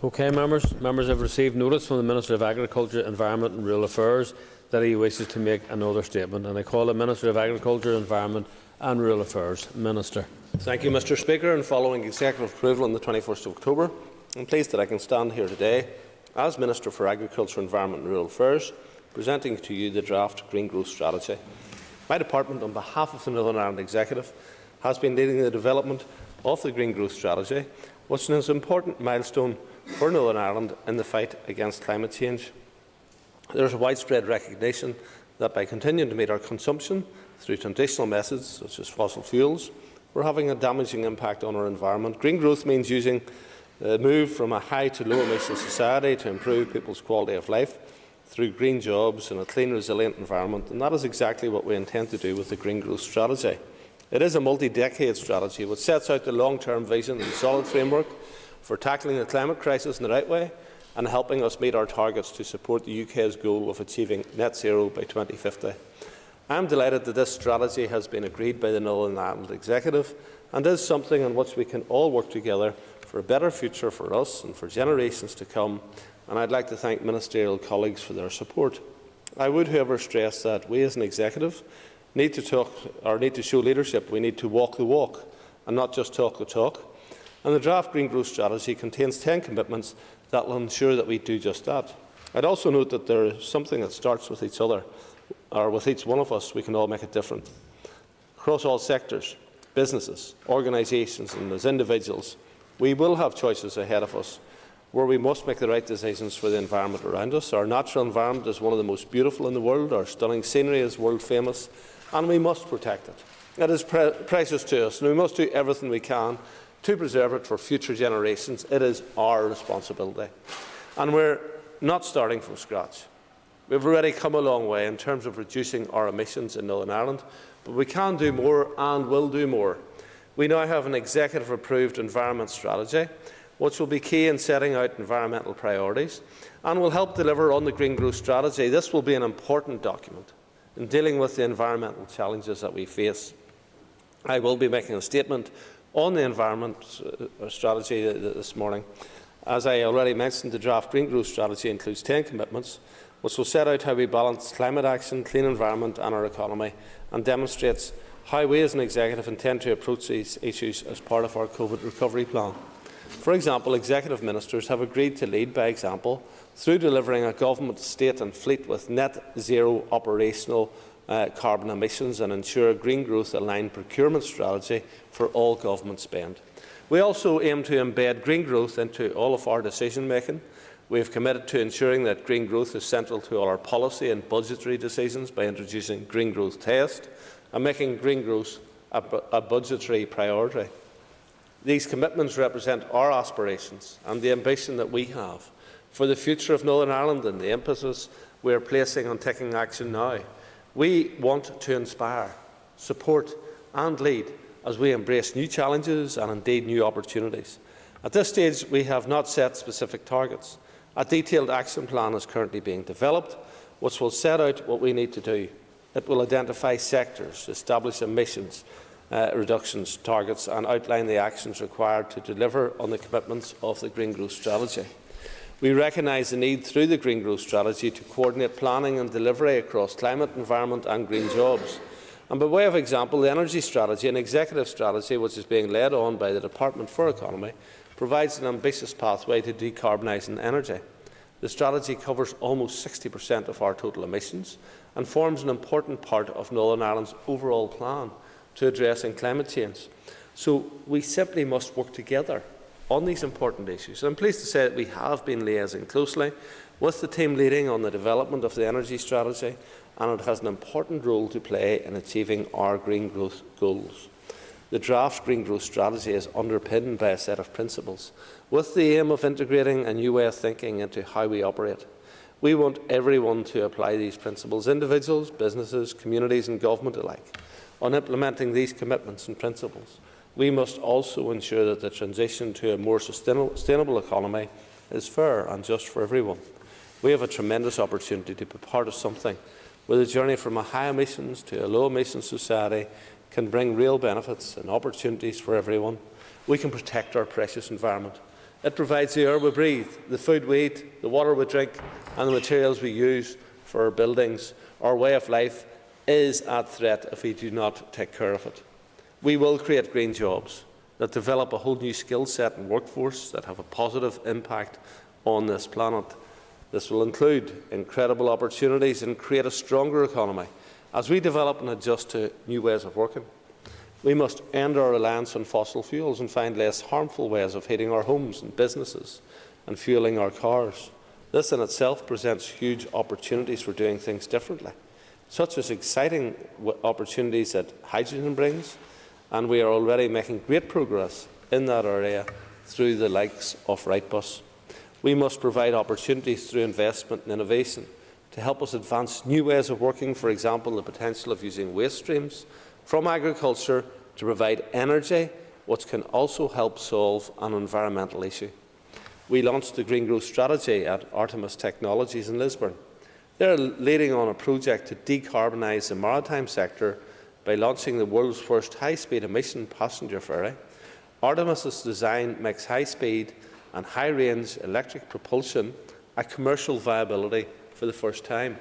Okay, members have received notice from the Minister of Agriculture, Environment and Rural Affairs that he wishes to make another statement, and I call the Minister of Agriculture, Environment and Rural Affairs. Minister. Thank you, Mr Speaker. And following executive approval on the 21st of October, I'm pleased that I can stand here today as Minister for Agriculture, Environment and Rural Affairs, presenting to you the draft Green Growth Strategy. My department, on behalf of the Northern Ireland Executive, has been leading the development of the Green Growth Strategy, which is an important milestone for Northern Ireland in the fight against climate change. There is a widespread recognition that by continuing to meet our consumption through traditional methods such as fossil fuels, we're having a damaging impact on our environment. Green growth means using the move from a high to low emission society to improve people's quality of life through green jobs and a clean, resilient environment, and that is exactly what we intend to do with the Green Growth Strategy. It is a multi-decade strategy which sets out the long-term vision and solid framework for tackling the climate crisis in the right way and helping us meet our targets to support the UK's goal of achieving net zero by 2050. I am delighted that this strategy has been agreed by the Northern Ireland Executive and is something on which we can all work together for a better future for us and for generations to come, and I'd like to thank Ministerial colleagues for their support. I would, however, stress that we as an Executive need to show leadership. We need to walk the walk and not just talk the talk. And the draft Green Growth Strategy contains 10 commitments that will ensure that we do just that. I'd also note that there is something that starts with each other, or with each one of us. We can all make it different. Across all sectors, businesses, organisations and as individuals, we will have choices ahead of us where we must make the right decisions for the environment around us. Our natural environment is one of the most beautiful in the world, our stunning scenery is world famous, and we must protect it. It is precious to us, and we must do everything we can to preserve it for future generations. It is our responsibility. And we're not starting from scratch. We've already come a long way in terms of reducing our emissions in Northern Ireland, but we can do more and will do more. We now have an executive-approved environment strategy, which will be key in setting out environmental priorities and will help deliver on the Green Growth Strategy. This will be an important document in dealing with the environmental challenges that we face. I will be making a statement on the environment strategy this morning. As I already mentioned, the draft Green Growth Strategy includes 10 commitments which will set out how we balance climate action, clean environment and our economy, and demonstrates how we as an Executive intend to approach these issues as part of our COVID recovery plan. For example, Executive Ministers have agreed to lead by example through delivering a government, state and fleet with net zero operational carbon emissions and ensure a green growth aligned procurement strategy for all government spend. We also aim to embed green growth into all of our decision making. We have committed to ensuring that green growth is central to all our policy and budgetary decisions by introducing green growth test and making green growth a budgetary priority. These commitments represent our aspirations and the ambition that we have for the future of Northern Ireland and the emphasis we are placing on taking action now. We want to inspire, support and lead as we embrace new challenges and indeed new opportunities. At this stage, we have not set specific targets. A detailed action plan is currently being developed, which will set out what we need to do. It will identify sectors, establish emissions reductions targets and outline the actions required to deliver on the commitments of the Green Growth Strategy. We recognise the need through the Green Growth Strategy to coordinate planning and delivery across climate, environment and green jobs. And by way of example, the Energy Strategy, an executive strategy which is being led on by the Department for Economy, provides an ambitious pathway to decarbonising energy. The strategy covers almost 60% of our total emissions and forms an important part of Northern Ireland's overall plan to addressing climate change. So we simply must work together on these important issues. I'm pleased to say that we have been liaising closely with the team leading on the development of the Energy Strategy, and it has an important role to play in achieving our green growth goals. The draft Green Growth Strategy is underpinned by a set of principles, with the aim of integrating a new way of thinking into how we operate. We want everyone to apply these principles, individuals, businesses, communities and government alike. On implementing these commitments and principles, we must also ensure that the transition to a more sustainable economy is fair and just for everyone. We have a tremendous opportunity to be part of something where the journey from a high emissions to a low emissions society can bring real benefits and opportunities for everyone. We can protect our precious environment It provides the air we breathe, the food we eat, the water we drink, and the materials we use for our buildings. Our way of life is at threat if we do not take care of it. We will create green jobs that develop a whole new skill set and workforce that have a positive impact on this planet. This will include incredible opportunities and create a stronger economy as we develop and adjust to new ways of working. We must end our reliance on fossil fuels and find less harmful ways of heating our homes and businesses and fuelling our cars. This in itself presents huge opportunities for doing things differently, such as exciting opportunities that hydrogen brings, and we are already making great progress in that area through the likes of Wrightbus. We must provide opportunities through investment and innovation to help us advance new ways of working, for example, the potential of using waste streams from agriculture to provide energy, which can also help solve an environmental issue. We launched the Green Growth Strategy at Artemis Technologies in Lisburn. They are leading on a project to decarbonise the maritime sector by launching the world's first high-speed emission passenger ferry. Artemis's design makes high-speed and high-range electric propulsion a commercial viability for the first time.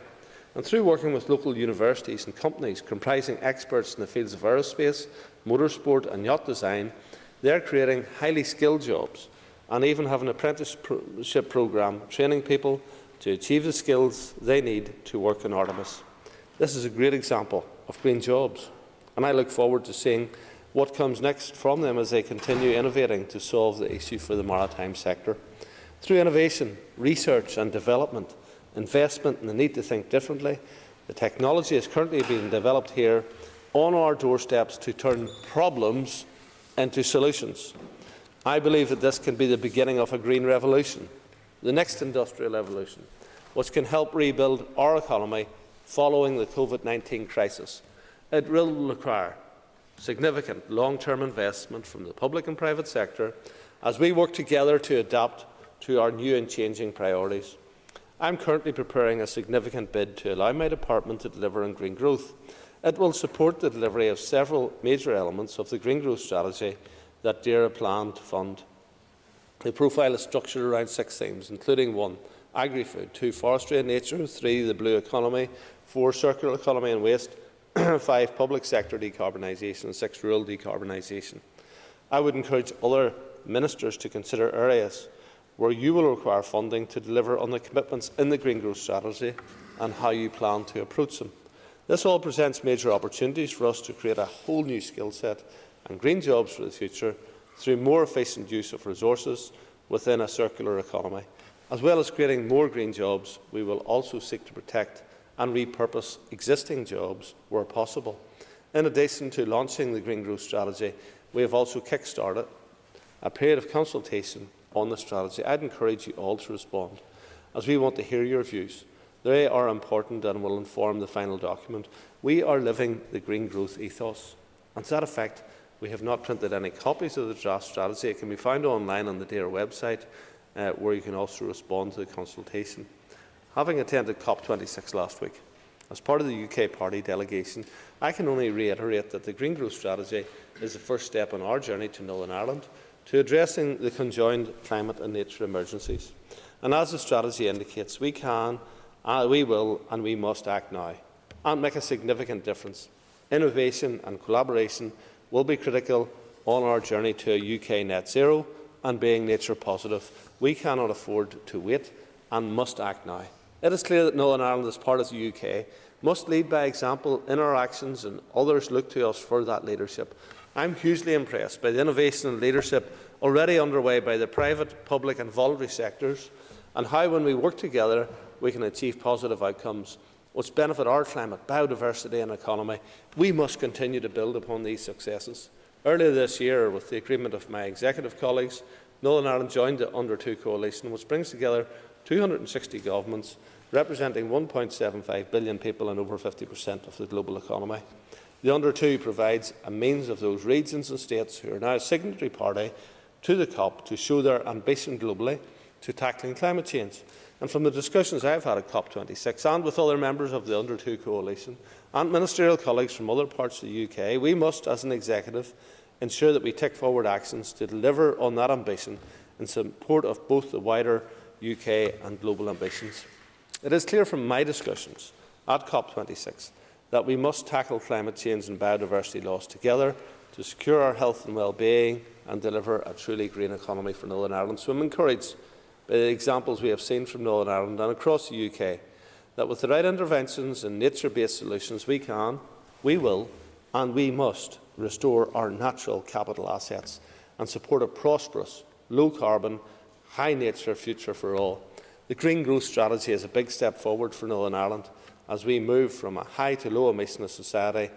And through working with local universities and companies comprising experts in the fields of aerospace, motorsport and yacht design, they are creating highly skilled jobs and even have an apprenticeship programme training people to achieve the skills they need to work in Artemis. This is a great example of green jobs, and I look forward to seeing what comes next from them as they continue innovating to solve the issue for the maritime sector. Through innovation, research and development, investment and the need to think differently, the technology is currently being developed here on our doorsteps to turn problems into solutions. I believe that this can be the beginning of a green revolution, the next industrial revolution, which can help rebuild our economy following the COVID-19 crisis. It will require significant long-term investment from the public and private sector as we work together to adapt to our new and changing priorities. I am currently preparing a significant bid to allow my department to deliver on green growth. It will support the delivery of several major elements of the Green Growth Strategy that DAERA plan to fund. The profile is structured around 6 themes, including 1. Agri-food, 2. Forestry and nature, 3. The blue economy, 4. Circular economy and waste, 5. Public sector decarbonisation, and 6. Rural decarbonisation. I would encourage other ministers to consider areas where you will require funding to deliver on the commitments in the Green Growth Strategy and how you plan to approach them. This all presents major opportunities for us to create a whole new skill set and green jobs for the future through more efficient use of resources within a circular economy. As well as creating more green jobs, we will also seek to protect and repurpose existing jobs where possible. In addition to launching the Green Growth Strategy, we have also kick-started a period of consultation on the strategy. I'd encourage you all to respond, as we want to hear your views. They are important and will inform the final document. We are living the green growth ethos, and to that effect, we have not printed any copies of the draft strategy. It can be found online on the DAERA website, where you can also respond to the consultation. Having attended COP26 last week, as part of the UK party delegation, I can only reiterate that the Green Growth Strategy is the first step on our journey to Northern Ireland to addressing the conjoined climate and nature emergencies. And as the strategy indicates, we can, we will and we must act now and make a significant difference. Innovation and collaboration will be critical on our journey to a UK net zero and being nature positive. We cannot afford to wait and must act now. It is clear that Northern Ireland, as part of the UK, must lead by example in our actions, and others look to us for that leadership. I am hugely impressed by the innovation and leadership already underway by the private, public and voluntary sectors, and how, when we work together, we can achieve positive outcomes which benefit our climate, biodiversity and economy. We must continue to build upon these successes. Earlier this year, with the agreement of my executive colleagues, Northern Ireland joined the Under 2 coalition, which brings together 260 governments representing 1.75 billion people and over 50% of the global economy. The Under 2 provides a means of those regions and states who are now a signatory party to the COP to show their ambition globally to tackling climate change. And from the discussions I have had at COP26 and with other members of the Under 2 coalition and ministerial colleagues from other parts of the UK, we must, as an executive, ensure that we take forward actions to deliver on that ambition in support of both the wider UK and global ambitions. It is clear from my discussions at COP26 that we must tackle climate change and biodiversity loss together to secure our health and well-being and deliver a truly green economy for Northern Ireland. So I'm encouraged by the examples we have seen from Northern Ireland and across the UK that with the right interventions and nature-based solutions we can, we will and we must restore our natural capital assets and support a prosperous, low-carbon, high-nature future for all. The Green Growth Strategy is a big step forward for Northern Ireland as we move from a high to low emission society.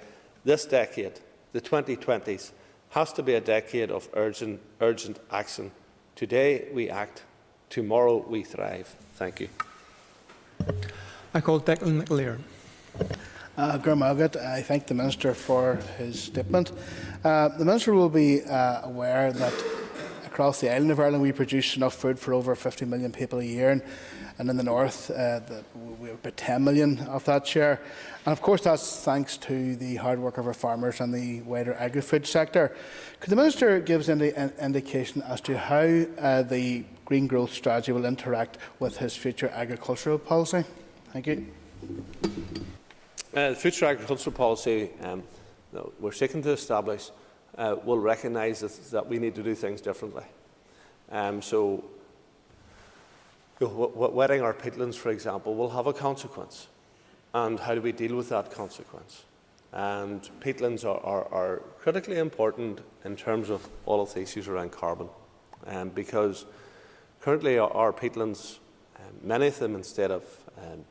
This decade, the 2020s, has to be a decade of urgent action. Today we act, tomorrow we thrive. Thank you. I call Declan McLear. I thank the Minister for his statement. The Minister will be aware that across the island of Ireland we produce enough food for over 50 million people a year, and in the north we have about 10 million of that share. And of course that's thanks to the hard work of our farmers and the wider agri-food sector. Could the Minister give us any indication as to how the Green Growth Strategy will interact with his future agricultural policy? Thank you. The future agricultural policy we're seeking to establish will recognise that we need to do things differently. Wetting our peatlands, for example, will have a consequence. And how do we deal with that consequence? And peatlands are critically important in terms of all of the issues around carbon. Because currently our peatlands, many of them, instead of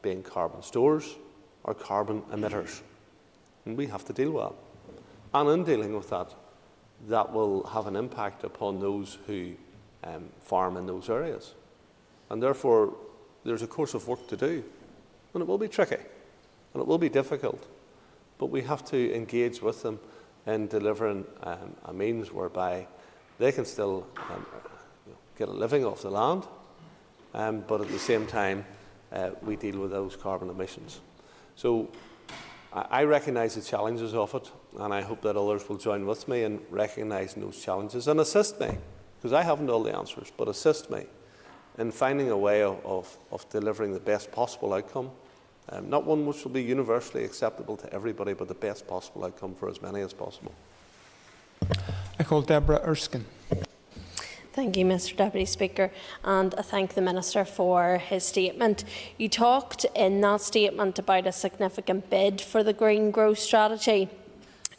being carbon stores, are carbon emitters. And we have to deal with that. And in dealing with that, that will have an impact upon those who farm in those areas. And therefore, there's a course of work to do. And it will be tricky, and it will be difficult. But we have to engage with them in delivering a means whereby they can still get a living off the land, but at the same time, we deal with those carbon emissions. So I recognise the challenges of it, and I hope that others will join with me in recognising those challenges and assist me, because I haven't all the answers, but assist me in finding a way of delivering the best possible outcome. Not one which will be universally acceptable to everybody, but the best possible outcome for as many as possible. I call Deborah Erskine. Thank you, Mr Deputy Speaker, and I thank the Minister for his statement. You talked in that statement about a significant bid for the Green Growth Strategy.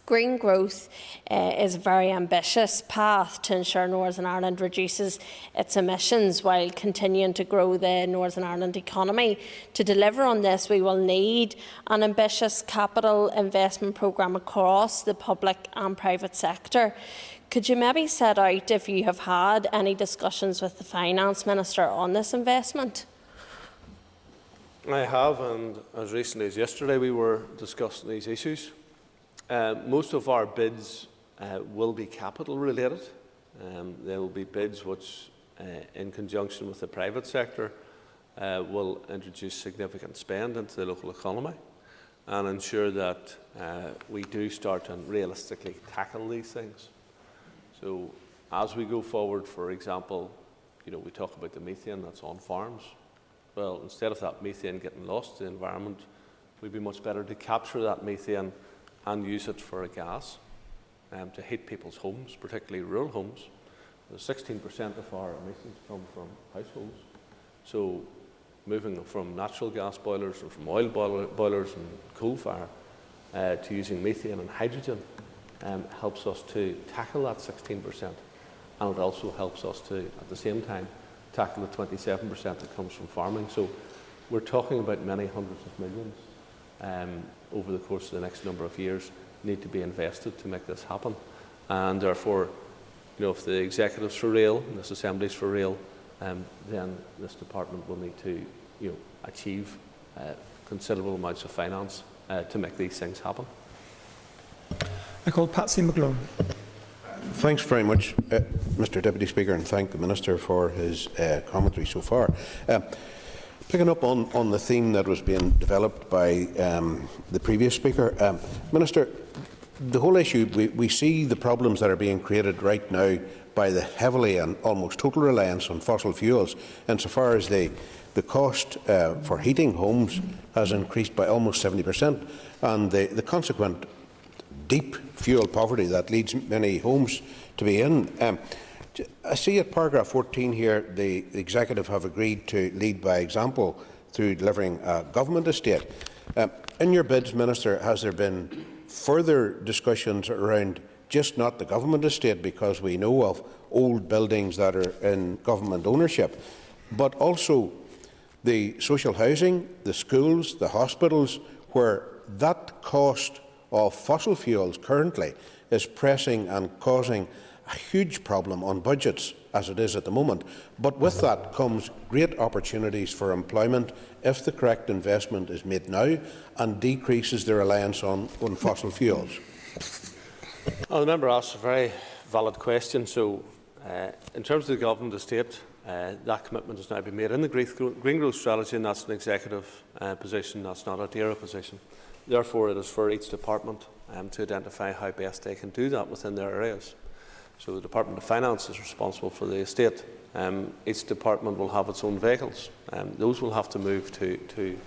Green growth is a very ambitious path to ensure Northern Ireland reduces its emissions while continuing to grow the Northern Ireland economy. To deliver on this, we will need an ambitious capital investment programme across the public and private sector. Could you maybe set out if you have had any discussions with the Finance Minister on this investment? I have, and as recently as yesterday we were discussing these issues. Most of our bids will be capital related. There will be bids which, in conjunction with the private sector, will introduce significant spend into the local economy and ensure that we do start to realistically tackle these things. So as we go forward, for example, we talk about the methane that's on farms. Well, instead of that methane getting lost in the environment, we'd be much better to capture that methane and use it for a gas to heat people's homes, particularly rural homes. 16% of our emissions come from households. So moving from natural gas boilers or from oil boilers and coal fire to using methane and hydrogen helps us to tackle that 16%. And it also helps us to, at the same time, tackle the 27% that comes from farming. So we're talking about many hundreds of millions over the course of the next number of years need to be invested to make this happen. And therefore, if the executive's for real and this assembly's for real, then this department will need to achieve considerable amounts of finance to make these things happen. I call Patsy McGlone. Thanks very much, Mr Deputy Speaker, and thank the Minister for his commentary so far. Picking up on the theme that was being developed by the previous speaker, Minister, the whole issue, we see the problems that are being created right now by the heavily and almost total reliance on fossil fuels, insofar as the cost for heating homes has increased by almost 70%, and the consequent deep fuel poverty that leads many homes to be in. I see at paragraph 14 here, the Executive have agreed to lead by example through delivering a government estate. In your bids, Minister, has there been further discussions around just not the government estate, because we know of old buildings that are in government ownership, but also the social housing, the schools, the hospitals, where that cost of fossil fuels currently is pressing and causing a huge problem on budgets, as it is at the moment. But with that comes great opportunities for employment if the correct investment is made now and decreases the reliance on fossil fuels. Well, the member asks a very valid question. So, in terms of the government estate, that commitment has now been made in the Green Growth Strategy, and that's an executive position, that's not a DAERA position. Therefore, it is for each department to identify how best they can do that within their areas. So the Department of Finance is responsible for the estate. Each department will have its own vehicles. Those will have to move to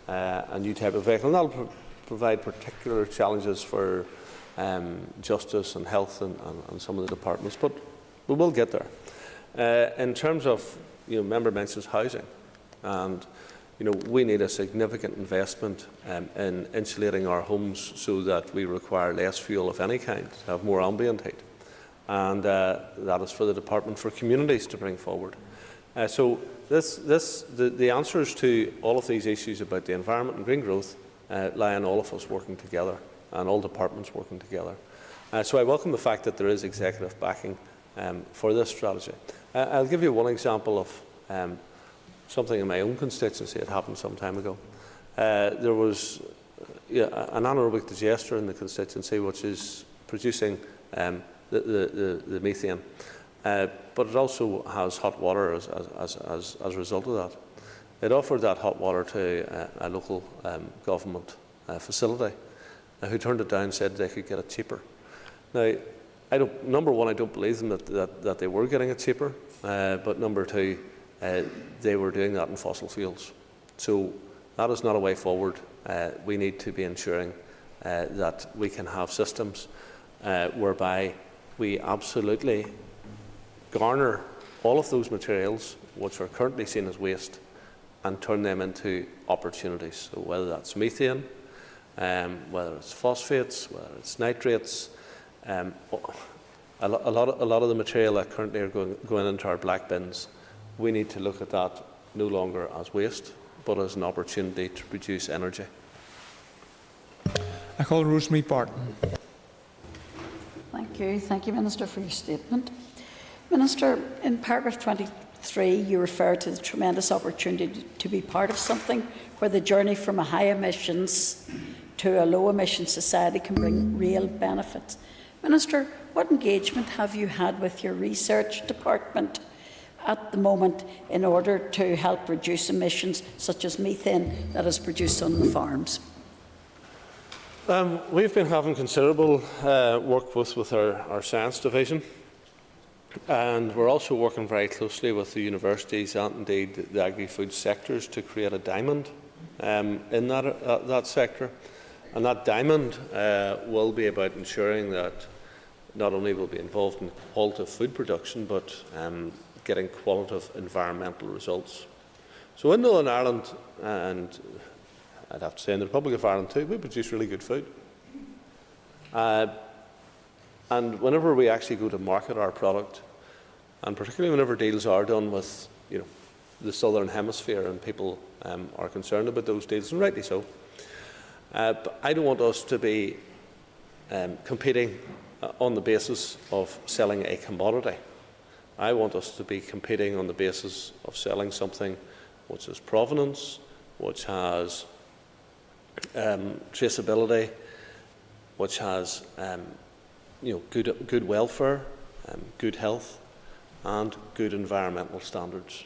a new type of vehicle, and that will provide particular challenges for justice and health and some of the departments, but we will get there. In terms of, member mentions housing, and we need a significant investment in insulating our homes so that we require less fuel of any kind, to have more ambient heat. And that is for the Department for Communities to bring forward. So the answers to all of these issues about the environment and green growth lie on all of us working together and all departments working together. So I welcome the fact that there is executive backing for this strategy. I'll give you one example of something in my own constituency. It happened some time ago. There was an anaerobic digester in the constituency which is producing the methane, but it also has hot water as a result of that. It offered that hot water to a local government facility, who turned it down and said they could get it cheaper. Now, number one, I don't believe them that they were getting it cheaper, but number two, they were doing that in fossil fuels. So that is not a way forward. We need to be ensuring that we can have systems whereby we absolutely garner all of those materials which are currently seen as waste and turn them into opportunities. So whether that's methane, whether it's phosphates, whether it's nitrates, a lot of the material that currently are going into our black bins, we need to look at that no longer as waste, but as an opportunity to produce energy. I call Rosemary Barton. Thank you. Thank you, Minister, for your statement. Minister, in paragraph 23, you refer to the tremendous opportunity to be part of something where the journey from a high emissions to a low emission society can bring real benefits. Minister, what engagement have you had with your research department at the moment in order to help reduce emissions such as methane that is produced on the farms? We've been having considerable work with our science division, and we're also working very closely with the universities and indeed the agri-food sectors to create a diamond in that sector. And that diamond will be about ensuring that not only will be involved in qualitative food production, but getting qualitative environmental results. So in Northern Ireland, and I'd have to say in the Republic of Ireland too, we produce really good food. And whenever we actually go to market our product, and particularly whenever deals are done with the Southern Hemisphere, and people are concerned about those deals, and rightly so, but I don't want us to be competing on the basis of selling a commodity. I want us to be competing on the basis of selling something which has provenance, which has traceability, which has good welfare, good health, and good environmental standards.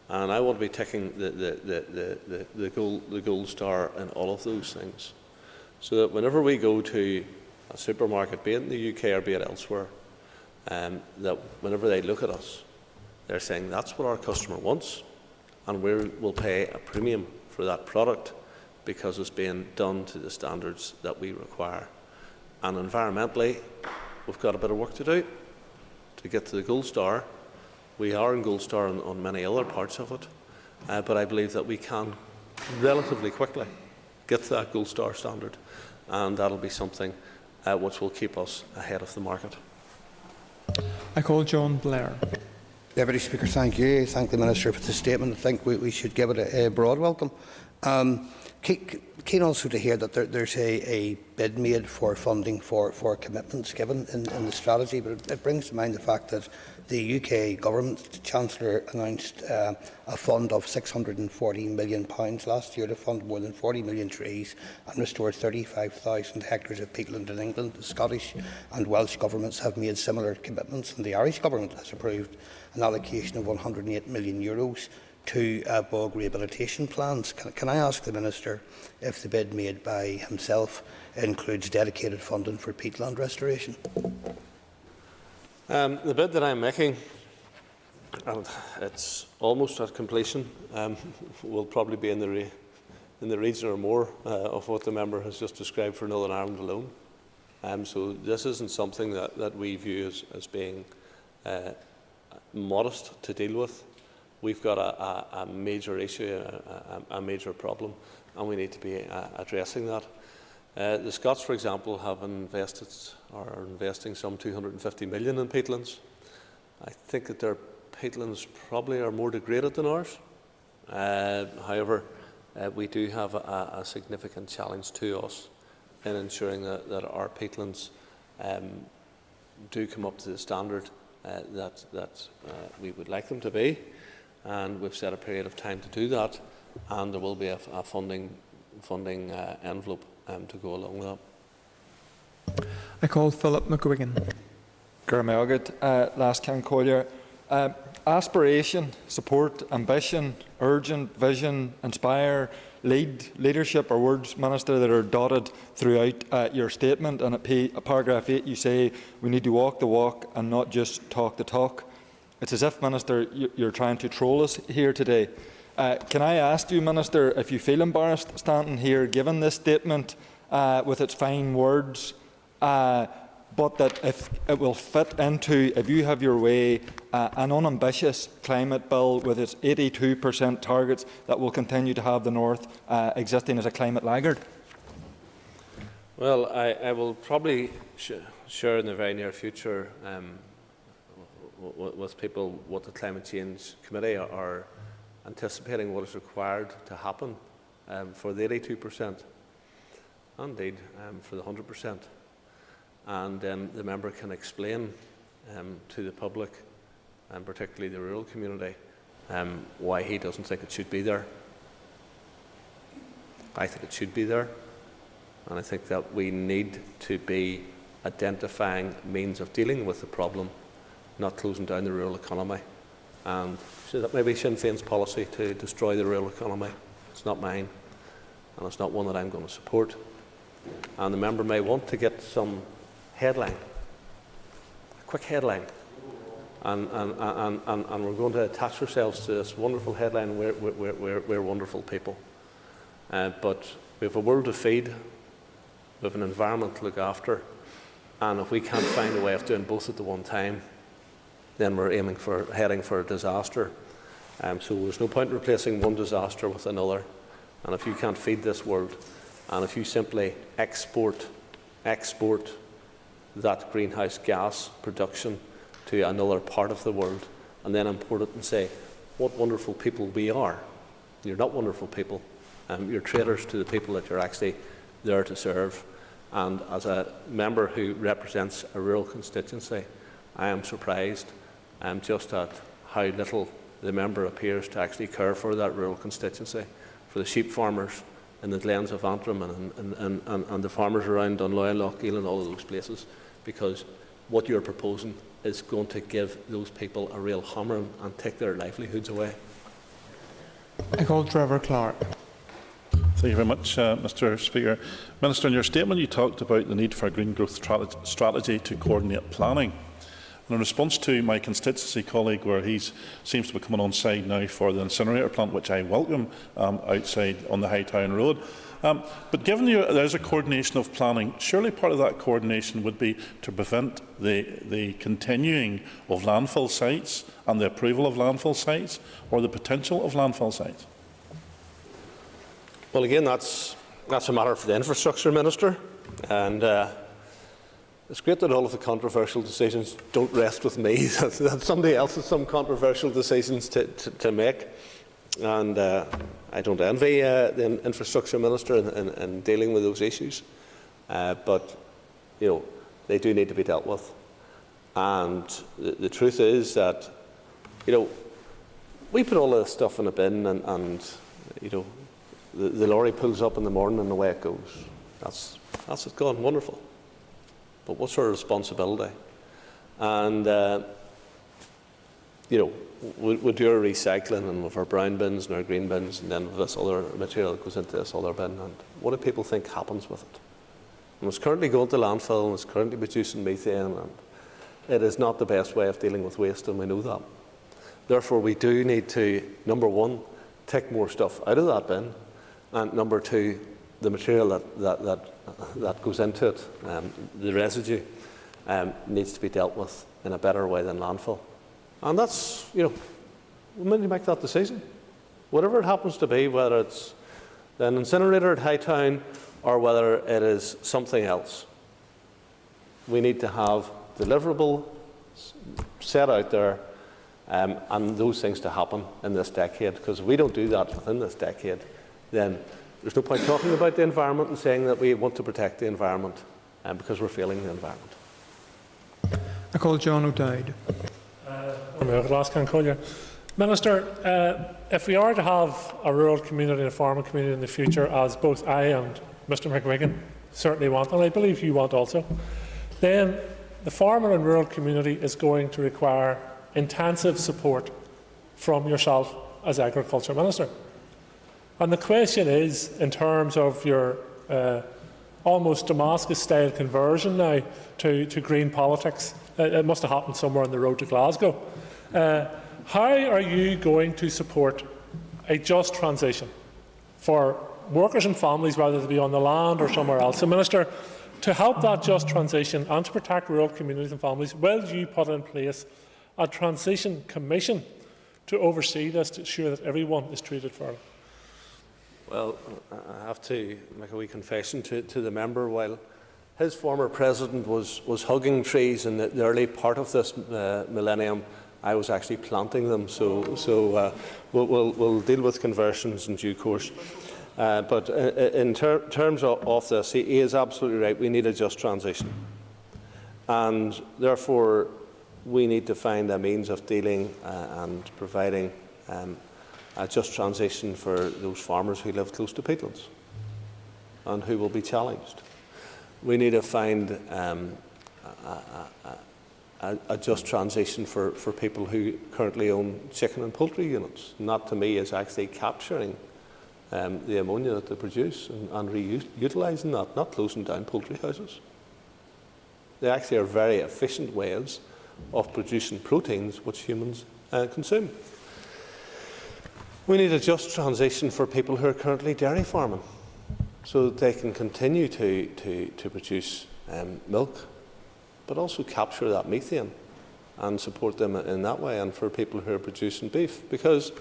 And I want to be ticking the gold star in all of those things, so that whenever we go to a supermarket, be it in the UK or be it elsewhere, that whenever they look at us, they're saying that's what our customer wants, and we'll pay a premium for that product because it's being done to the standards that we require. And environmentally, we've got a bit of work to do to get to the Gold Star. We are in Gold Star on many other parts of it, but I believe that we can relatively quickly get to that Gold Star standard, and that'll be something which will keep us ahead of the market. I call John Blair. Deputy Speaker, thank you. Thank the Minister for the statement. I think we should give it a broad welcome. Keen also to hear that there's a bid made for funding for commitments given in the strategy, but it brings to mind the fact that the UK Government, the Chancellor, announced a fund of £640 million last year to fund more than 40 million trees and restore 35,000 hectares of peatland in England. The Scottish and Welsh governments have made similar commitments, and the Irish Government has approved an allocation of €108 million to bog rehabilitation plans. Can I ask the Minister if the bid made by himself includes dedicated funding for peatland restoration? The bid that I'm making, and it's almost at completion, will probably be in the region or more of what the member has just described for Northern Ireland alone. So this isn't something that we view as being modest to deal with. We've got a major issue, a major problem, and we need to be addressing that. The Scots, for example, have invested or are investing some 250 million in peatlands. I think that their peatlands probably are more degraded than ours. However, we do have a significant challenge to us in ensuring that our peatlands do come up to the standard that we would like them to be. And we've set a period of time to do that, and there will be a funding envelope to go along with that. I call Philip McGuigan. Last can call you. Aspiration, support, ambition, urgent, vision, inspire, leadership are words, Minister, that are dotted throughout your statement. And at paragraph 8 you say we need to walk the walk and not just talk the talk. It's as if, Minister, you're trying to troll us here today. Can I ask you, Minister, if you feel embarrassed standing here giving this statement with its fine words, but that if it will fit into, if you have your way, an unambitious climate bill with its 82% targets that will continue to have the North existing as a climate laggard? Well, I will probably share in the very near future with people what the Climate Change Committee are anticipating what is required to happen for the 82%, and indeed for the 100%. And then the member can explain to the public, and particularly the rural community, why he doesn't think it should be there. I think it should be there, and I think that we need to be identifying means of dealing with the problem, not closing down the rural economy. And so that maybe Sinn Féin's policy to destroy the rural economy. It's not mine, and it's not one that I'm going to support. And the member may want to get some headline, a quick headline, and we're going to attach ourselves to this wonderful headline, we're wonderful people. But we have a world to feed, we have an environment to look after, and if we can't find a way of doing both at the one time, then we're heading for a disaster. So there's no point in replacing one disaster with another. And if you can't feed this world, and if you simply export that greenhouse gas production to another part of the world, and then import it and say, what wonderful people we are. You're not wonderful people. You're traitors to the people that you're actually there to serve. And as a member who represents a rural constituency, I am surprised just at how little the member appears to actually care for that rural constituency, for the sheep farmers in the glens of Antrim and the farmers around Dunloy and Lougheed and all of those places, because what you're proposing is going to give those people a real hammering and take their livelihoods away. I call Trevor Clark. Thank you very much, Mr Speaker. Minister, in your statement you talked about the need for a green growth strategy to coordinate planning. And in response to my constituency colleague, where he seems to be coming on side now for the incinerator plant, which I welcome, outside on the Hightown Road. But given there is a coordination of planning, surely part of that coordination would be to prevent the continuing of landfill sites and the approval of landfill sites, or the potential of landfill sites. Well, again, that's a matter for the Infrastructure Minister, and it's great that all of the controversial decisions don't rest with me. that somebody else has some controversial decisions to make, and I don't envy the Infrastructure Minister in dealing with those issues, but you know, they do need to be dealt with. And the truth is that, you know, we put all this stuff in a bin, and you know, the lorry pulls up in the morning and away it goes. That's it gone, wonderful. But what's our responsibility? And you know, we do our recycling, and with our brown bins and our green bins, and then with this other material that goes into this other bin. And what do people think happens with it? And it's currently going to landfill, and it's currently producing methane, and it is not the best way of dealing with waste, and we know that. Therefore, we do need to, number one, take more stuff out of that bin, and number two, the material that goes into it, the residue, needs to be dealt with in a better way than landfill. And that's, you know, when you make that decision, whatever it happens to be, whether it's an incinerator at Hightown or whether it is something else, we need to have deliverable set out there, and those things to happen in this decade. Because if we don't do that within this decade, then there's no point talking about the environment and saying that we want to protect the environment, because we're failing the environment. I call John O'Dowd. Minister, if we are to have a rural community and a farming community in the future, as both I and Mr McGuigan certainly want, and I believe you want also, then the farmer and rural community is going to require intensive support from yourself as Agriculture Minister. And the question is, in terms of your almost Damascus-style conversion now to green politics, it must have happened somewhere on the road to Glasgow. How are you going to support a just transition for workers and families, whether they be on the land or somewhere else? So, Minister, to help that just transition and to protect rural communities and families, will you put in place a transition commission to oversee this, to ensure that everyone is treated fairly? Well, I have to make a wee confession to the member. While his former president was hugging trees in the early part of this millennium, I was actually planting them. So we'll deal with conversions in due course. But in terms of this, he is absolutely right. We need a just transition, and therefore we need to find a means of dealing and providing a just transition for those farmers who live close to peatlands and who will be challenged. We need to find a just transition for people who currently own chicken and poultry units. And that, to me, is actually capturing the ammonia that they produce and reutilising that, not closing down poultry houses. They actually are very efficient ways of producing proteins which humans consume. We need a just transition for people who are currently dairy farming, so that they can continue to produce milk, but also capture that methane and support them in that way, and for people who are producing beef. Because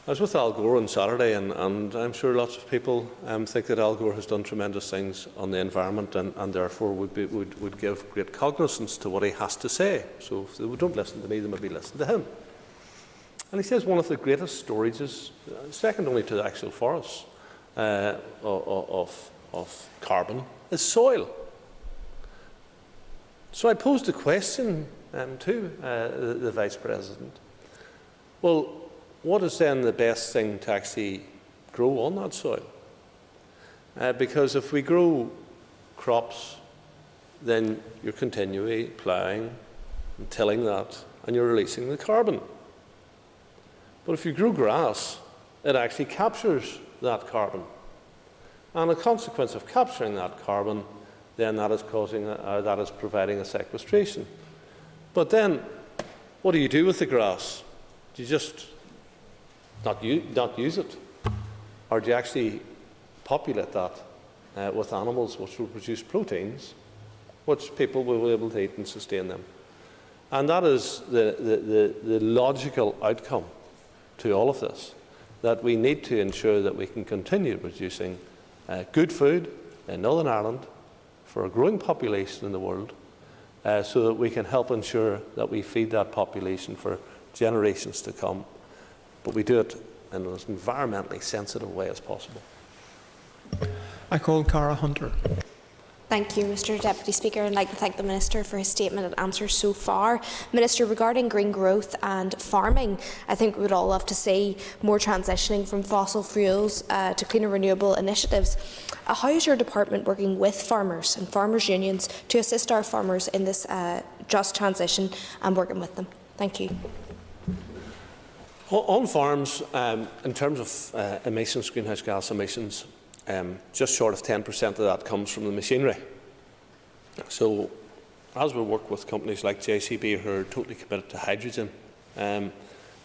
I was with Al Gore on Saturday, and I'm sure lots of people think that Al Gore has done tremendous things on the environment, and therefore would give great cognizance to what he has to say. So if they don't listen to me, they maybe listen to him. And he says one of the greatest storages, second only to the actual forests, of carbon is soil. So I posed a question to the Vice President. Well, what is then the best thing to actually grow on that soil? Because if we grow crops, then you're continually ploughing and tilling that, and you're releasing the carbon. But if you grow grass, it actually captures that carbon And a consequence of capturing that carbon, then that is providing a sequestration. But then, what do you do with the grass? Do you just not use it? Or do you actually populate that with animals which will produce proteins, which people will be able to eat and sustain them? And that is the logical outcome to all of this, that we need to ensure that we can continue producing good food in Northern Ireland for a growing population in the world, so that we can help ensure that we feed that population for generations to come. But we do it in as environmentally sensitive way as possible. I call Cara Hunter. Thank you, Mr Deputy Speaker. I'd like to thank the Minister for his statement and answers so far. Minister, regarding green growth and farming, I think we would all love to see more transitioning from fossil fuels to cleaner renewable initiatives. How is your department working with farmers and farmers' unions to assist our farmers in this just transition and working with them? Thank you. On farms, in terms of emissions, greenhouse gas emissions, just short of 10% of that comes from the machinery. So, as we work with companies like JCB who are totally committed to hydrogen,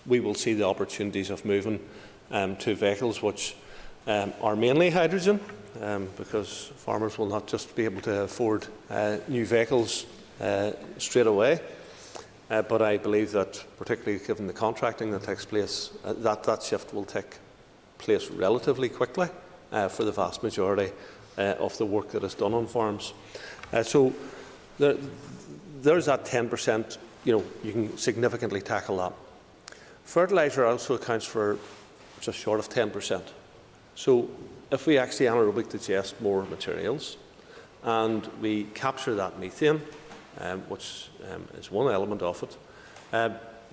we will see the opportunities of moving to vehicles which are mainly hydrogen, because farmers will not just be able to afford new vehicles straight away. But I believe that, particularly given the contracting that takes place, that shift will take place relatively quickly for the vast majority of the work that is done on farms. So there's that 10%, you can significantly tackle that. Fertiliser also accounts for just short of 10%. So if we actually anaerobic digest more materials and we capture that methane, which is one element of it,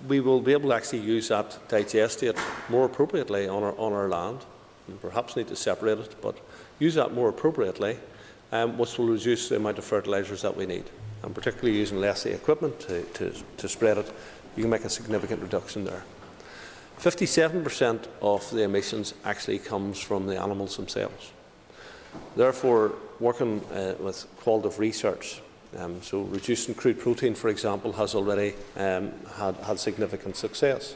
we will be able to actually use that digestate more appropriately on our land. And perhaps need to separate it, but use that more appropriately, which will reduce the amount of fertilisers that we need. And particularly using lessee equipment to spread it, you can make a significant reduction there. 57% of the emissions actually comes from the animals themselves. Therefore, working with qualitative research, so reducing crude protein, for example, has already had significant success.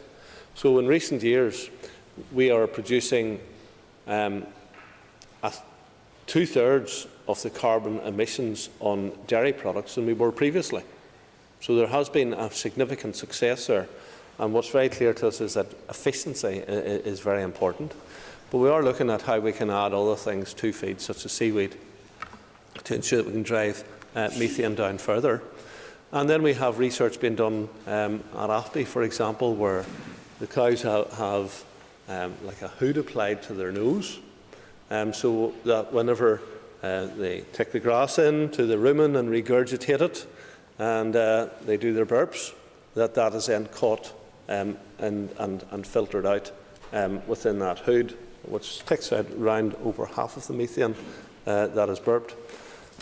So in recent years, we are producing 2/3 of the carbon emissions on dairy products than we were previously. So there has been a significant success there. And what's very clear to us is that efficiency is very important. But we are looking at how we can add other things to feed, such as seaweed, to ensure that we can drive methane down further. And then we have research being done at AFBI, for example, where the cows have like a hood applied to their nose, so that whenever they take the grass in to the rumen and regurgitate it, and they do their burps, that is then caught and filtered out within that hood, which takes out around over half of the methane that is burped.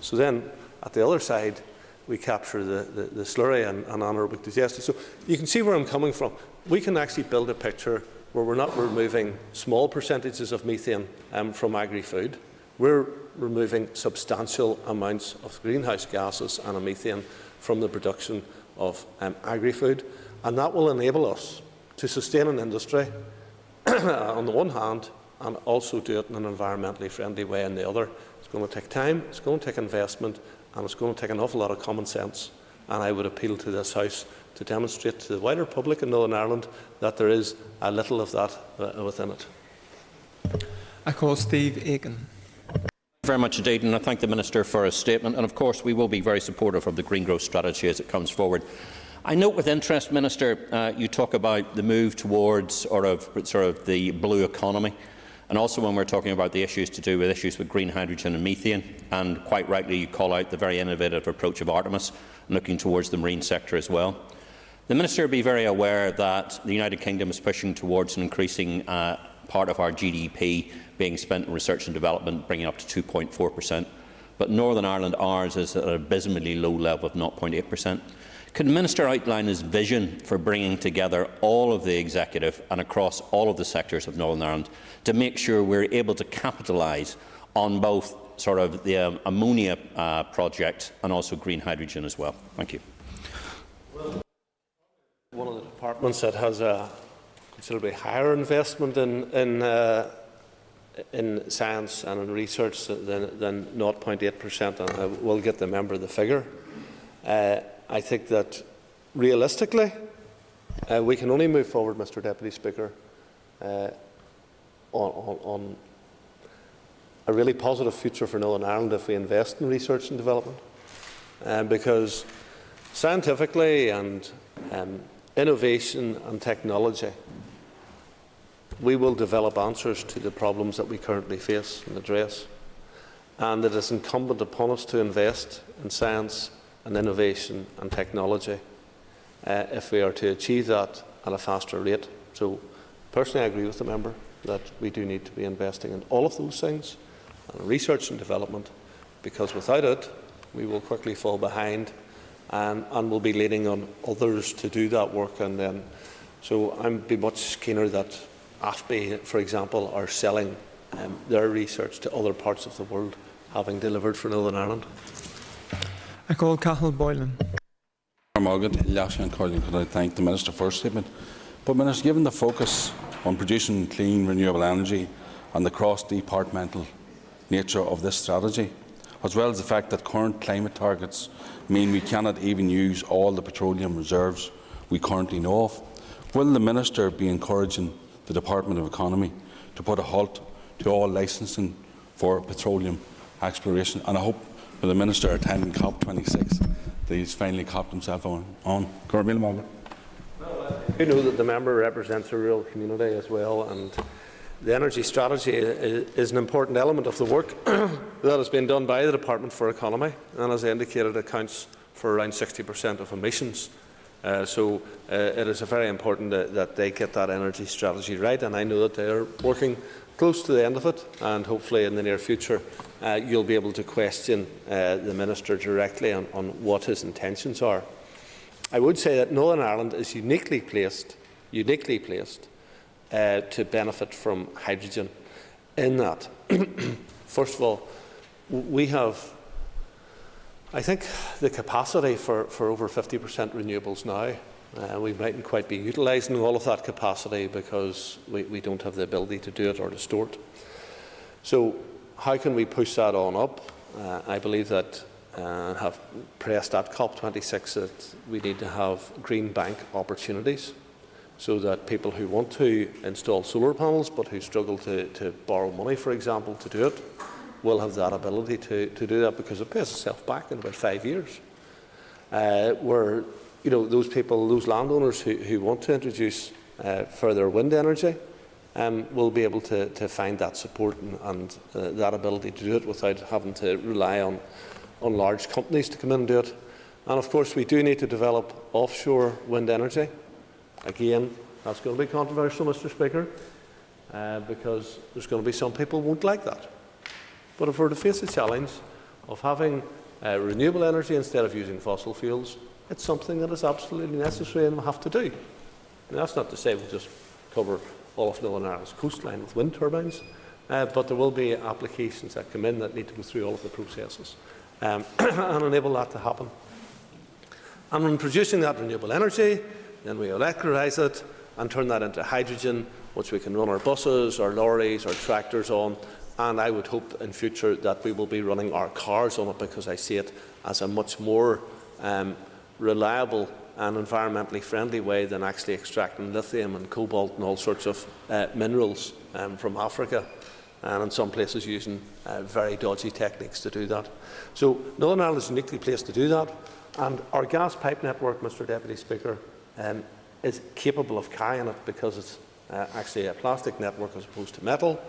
So then, at the other side, we capture the slurry and anaerobic digestion. So you can see where I'm coming from. We can actually build a picture where we're not removing small percentages of methane from agri-food. We're removing substantial amounts of greenhouse gases and methane from the production of agri-food, and that will enable us to sustain an industry on the one hand, and also do it in an environmentally friendly way on the other. It's going to take time, it's going to take investment, and it's going to take an awful lot of common sense. And I would appeal to this House to demonstrate to the wider public in Northern Ireland that there is a little of that within it. I call Steve Aiken. Very much indeed, and I thank the Minister for his statement. And of course, we will be very supportive of the green growth strategy as it comes forward. I note with interest, Minister, you talk about the move towards sort of the blue economy, and also when we're talking about the issues to do with issues with green hydrogen and methane. And quite rightly, you call out the very innovative approach of Artemis, looking towards the marine sector as well. The Minister will be very aware that the United Kingdom is pushing towards an increasing part of our GDP being spent in research and development, bringing up to 2.4%. But Northern Ireland, ours, is at an abysmally low level of 0.8%. Could the Minister outline his vision for bringing together all of the executive and across all of the sectors of Northern Ireland to make sure we're able to capitalise on both sort of the ammonia project and also green hydrogen as well. Thank you. One of the departments that has a considerably higher investment in science and in research than 0.8%, and I will get the member the figure. I think that realistically, we can only move forward, Mr. Deputy Speaker, on a really positive future for Northern Ireland if we invest in research and development, because scientifically and innovation and technology, we will develop answers to the problems that we currently face and address. And it is incumbent upon us to invest in science and innovation and technology if we are to achieve that at a faster rate. So personally I agree with the member that we do need to be investing in all of those things, and research and development, because without it we will quickly fall behind and will be leaning on others to do that work. And then, so I'd be much keener that AFBI, for example, are selling their research to other parts of the world, having delivered for Northern Ireland. I call Cathal Boylan. Could I thank the Minister for her statement? But Minister, given the focus on producing clean, renewable energy and the cross-departmental nature of this strategy, as well as the fact that current climate targets mean we cannot even use all the petroleum reserves we currently know of, will the Minister be encouraging the Department of Economy to put a halt to all licensing for petroleum exploration? And I hope for the Minister attending COP26 that he's finally copped himself on. You know that the member represents a rural community as well, and the energy strategy is an important element of the work that has been done by the Department for Economy, and as I indicated, accounts for around 60% of emissions. So it is very important that they get that energy strategy right, and I know that they are working close to the end of it, and hopefully in the near future you'll be able to question the Minister directly on what his intentions are. I would say that Northern Ireland is uniquely placed to benefit from hydrogen, in that, first of all, we have, I think, the capacity for over 50% renewables now. We mightn't quite be utilising all of that capacity because we don't have the ability to do it or to store it. So how can we push that on up? I believe that have pressed at COP26 that we need to have green bank opportunities, so that people who want to install solar panels but who struggle to borrow money, for example, to do it, will have that ability to do that, because it pays itself back in about 5 years. Where those people, those landowners who want to introduce further wind energy will be able to find that support and that ability to do it without having to rely on large companies to come in and do it. And of course we do need to develop offshore wind energy. Again, that's going to be controversial, Mr. Speaker, because there's going to be some people who won't like that. But if we're to face the challenge of having renewable energy instead of using fossil fuels, it's something that is absolutely necessary and we have to do. Now, that's not to say we'll just cover all of Northern Ireland's coastline with wind turbines, but there will be applications that come in that need to go through all of the processes and enable that to happen. And when producing that renewable energy, then we electrolise it and turn that into hydrogen, which we can run our buses, our lorries, our tractors on. And I would hope in future that we will be running our cars on it, because I see it as a much more reliable and environmentally friendly way than actually extracting lithium and cobalt and all sorts of minerals from Africa, and in some places using very dodgy techniques to do that. So Northern Ireland is uniquely placed to do that, and our gas pipe network, Mr. Deputy Speaker, is capable of carrying it, because it's actually a plastic network as opposed to metal.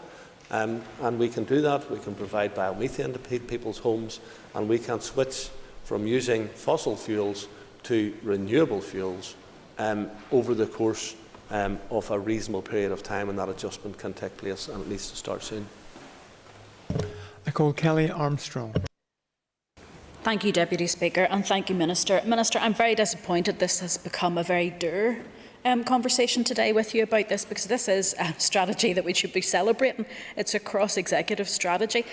And we can do that. We can provide biomethane to people's homes, and we can switch from using fossil fuels to renewable fuels over the course of a reasonable period of time, and that adjustment can take place, and it needs to start soon. I call Kelly Armstrong. Thank you, Deputy Speaker, and thank you, Minister. Minister, I'm very disappointed this has become a very dour conversation today with you about this, because this is a strategy that we should be celebrating. It's a cross-executive strategy.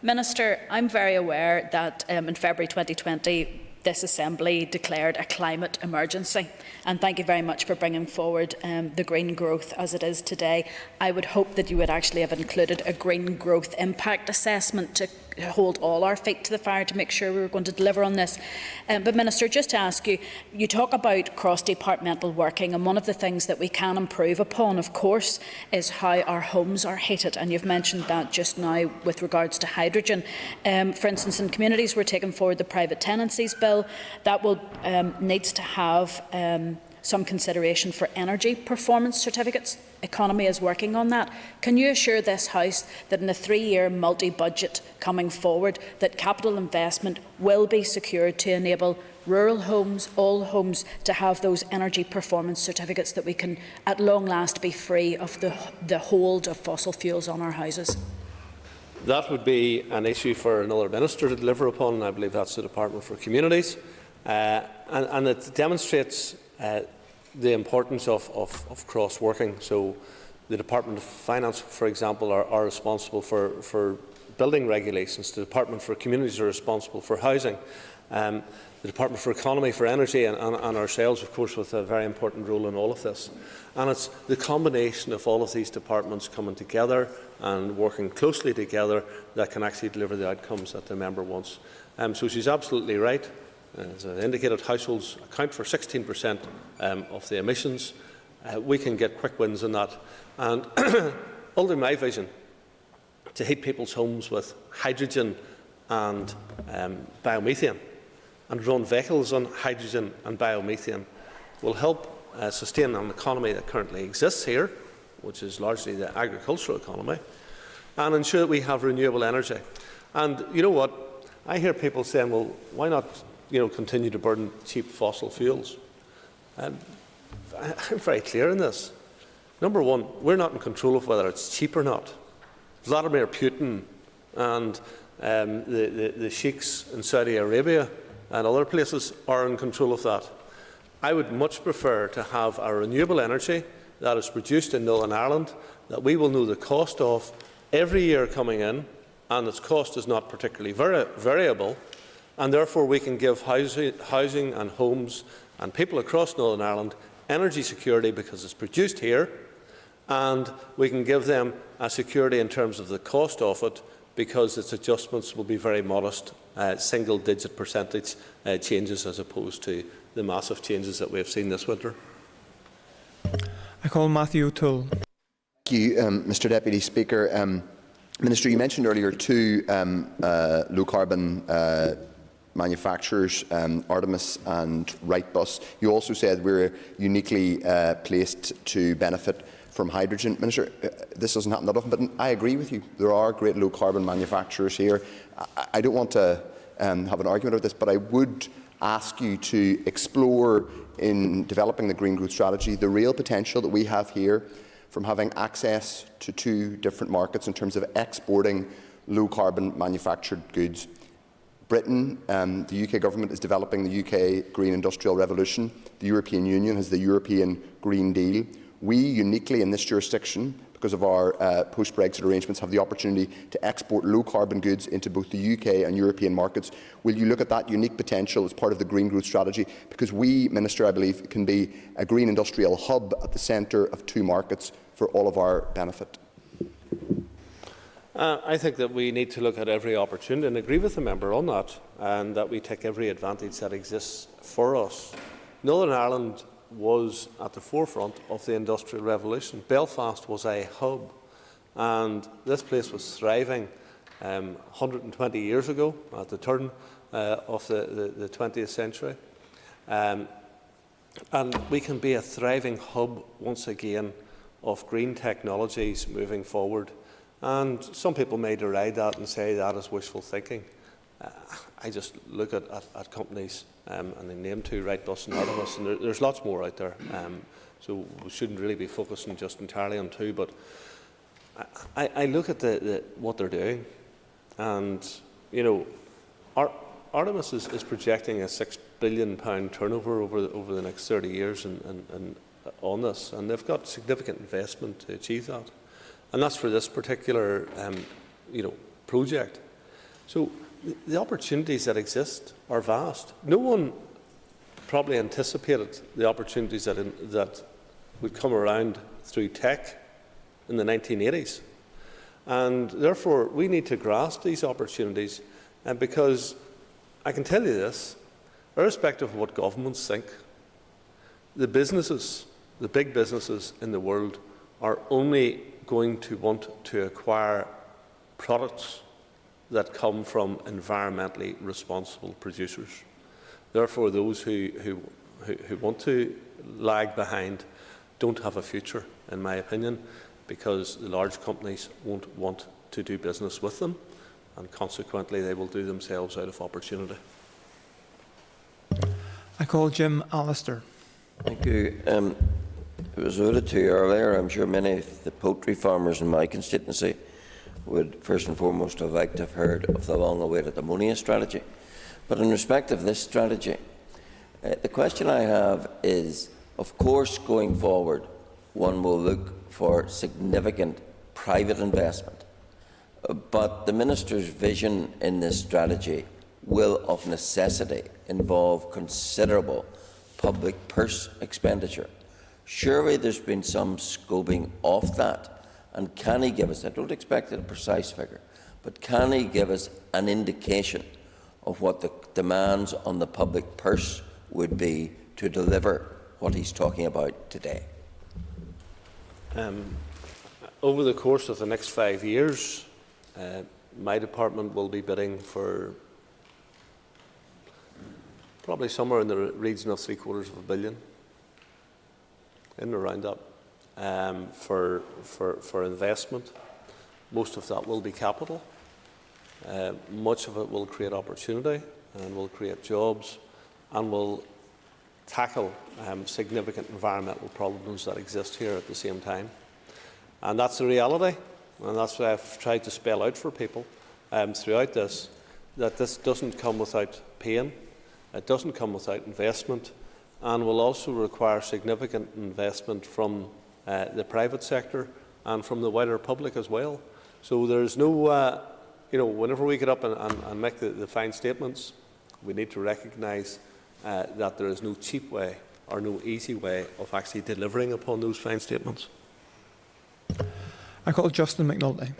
Minister, I'm very aware that in February 2020, this Assembly declared a climate emergency, and thank you very much for bringing forward the green growth as it is today. I would hope that you would actually have included a green growth impact assessment to hold all our feet to the fire to make sure we were going to deliver on this. But Minister, just to ask you, you talk about cross-departmental working, and one of the things that we can improve upon, of course, is how our homes are heated, and you've mentioned that just now with regards to hydrogen. For instance, in communities we're taking forward the private tenancies bill, that will needs to have some consideration for energy performance certificates. Economy is working on that. Can you assure this House that in the 3-year multi-budget coming forward, that capital investment will be secured to enable rural homes, all homes, to have those energy performance certificates, that we can at long last be free of the hold of fossil fuels on our houses? That would be an issue for another minister to deliver upon, and I believe that's the Department for Communities. And it demonstrates the importance of cross-working. So the Department of Finance, for example, are responsible for building regulations. The Department for Communities are responsible for housing. The Department for Economy, for Energy, and ourselves, of course, with a very important role in all of this. And it's the combination of all of these departments coming together and working closely together that can actually deliver the outcomes that the member wants. So she's absolutely right. As I indicated, households account for 16% of the emissions. We can get quick wins in that. And under my vision, to heat people's homes with hydrogen and biomethane, and run vehicles on hydrogen and biomethane, will help sustain an economy that currently exists here, which is largely the agricultural economy, and ensure that we have renewable energy. And you know what? I hear people saying, well, why not continue to burn cheap fossil fuels? I'm very clear in this. Number one, we're not in control of whether it's cheap or not. Vladimir Putin and the sheikhs in Saudi Arabia and other places are in control of that. I would much prefer to have a renewable energy that is produced in Northern Ireland, that we will know the cost of every year coming in, and its cost is not particularly variable, and therefore we can give housing and homes and people across Northern Ireland energy security because it's produced here, and we can give them a security in terms of the cost of it because its adjustments will be very modest, single-digit percentage changes, as opposed to the massive changes that we have seen this winter. I call Matthew O'Toole. Thank you, Mr Deputy Speaker. Minister, you mentioned earlier two low-carbon manufacturers, Artemis and Wrightbus. You also said we're uniquely placed to benefit from hydrogen. Minister, this doesn't happen that often, but I agree with you. There are great low-carbon manufacturers here. I don't want to have an argument about this, but I would ask you to explore, in developing the Green Growth Strategy, the real potential that we have here from having access to two different markets in terms of exporting low-carbon manufactured goods. Britain, the UK government, is developing the UK Green Industrial Revolution. The European Union has the European Green Deal. We, uniquely in this jurisdiction, because of our post-Brexit arrangements, have the opportunity to export low-carbon goods into both the UK and European markets. Will you look at that unique potential as part of the Green Growth Strategy? Because we, Minister, I believe, can be a green industrial hub at the centre of two markets for all of our benefit. I think that we need to look at every opportunity, and agree with the member on that, and that we take every advantage that exists for us. Northern Ireland was at the forefront of the Industrial Revolution. Belfast was a hub, and this place was thriving 120 years ago, at the turn of the 20th century. And we can be a thriving hub once again of green technologies moving forward. And some people may deride that and say that is wishful thinking. I just look at companies, and they name two, Wrightbus and Artemis, and there's lots more out there. So we shouldn't really be focusing just entirely on two. But I look at what they're doing, and Artemis is projecting a 6 billion turnover over the next 30 years on this, and they've got significant investment to achieve that, and that's for this particular project. So the opportunities that exist are vast. No one probably anticipated the opportunities that would come around through tech in the 1980s. And therefore, we need to grasp these opportunities, and because I can tell you this, irrespective of what governments think, the businesses, the big businesses in the world, are only going to want to acquire products that come from environmentally responsible producers. Therefore, those who want to lag behind don't have a future, in my opinion, because the large companies won't want to do business with them, and consequently they will do themselves out of opportunity. I call Jim Allister. Thank you. It was alluded to earlier. I'm sure many of the poultry farmers in my constituency would first and foremost have liked to have heard of the long-awaited ammonia strategy. But in respect of this strategy, the question I have is, of course, going forward, one will look for significant private investment. But the Minister's vision in this strategy will, of necessity, involve considerable public purse expenditure. Surely there's been some scoping of that. And can he give us, I don't expect a precise figure, but can he give us an indication of what the demands on the public purse would be to deliver what he's talking about today? Over the course of the next 5 years, my department will be bidding for probably somewhere in the region of $750 million, in and around that, for investment. Most of that will be capital. Much of it will create opportunity and will create jobs and will tackle significant environmental problems that exist here at the same time. And that's the reality, and that's what I've tried to spell out for people throughout this, that this doesn't come without pain, it doesn't come without investment, and will also require significant investment from the private sector and from the wider public as well. So there's no, whenever we get up and make the fine statements, we need to recognise that there is no cheap way or no easy way of actually delivering upon those fine statements. I call Justin McNulty.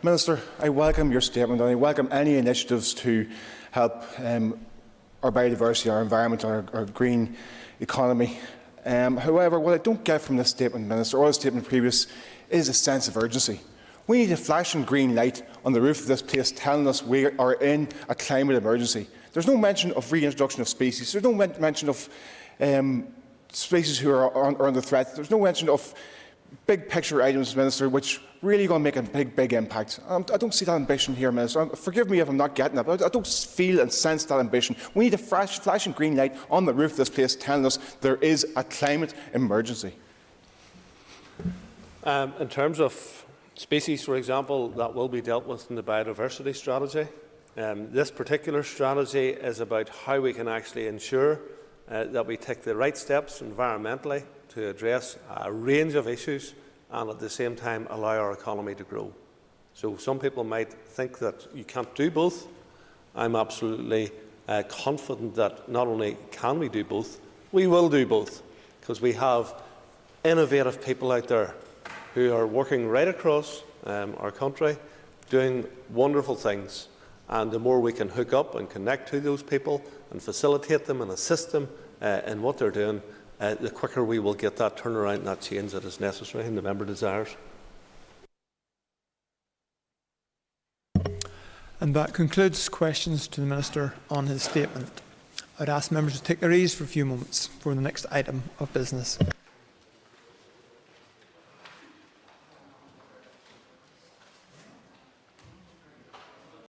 Minister, I welcome your statement and I welcome any initiatives to help our biodiversity, our environment, our green economy. However, what I don't get from this statement, Minister, or the statement previous, is a sense of urgency. We need a flashing green light on the roof of this place telling us we are in a climate emergency. There's no mention of reintroduction of species. There's no mention of species who are under threat. There's no mention of big picture items, Minister, which really going to make a big impact. I don't see that ambition here, Minister. Forgive me if I'm not getting it, but I don't feel and sense that ambition. We need a flashing green light on the roof of this place telling us there is a climate emergency. In terms of species, for example, that will be dealt with in the biodiversity strategy. This particular strategy is about how we can actually ensure that we take the right steps environmentally to address a range of issues and at the same time allow our economy to grow. So some people might think that you can't do both. I'm absolutely confident that not only can we do both, we will do both, because we have innovative people out there who are working right across our country doing wonderful things. And the more we can hook up and connect to those people and facilitate them and assist them in what they're doing, the quicker we will get that turnaround and that change that is necessary and the member desires. And that concludes questions to the Minister on his statement. I would ask members to take their ease for a few moments for the next item of business.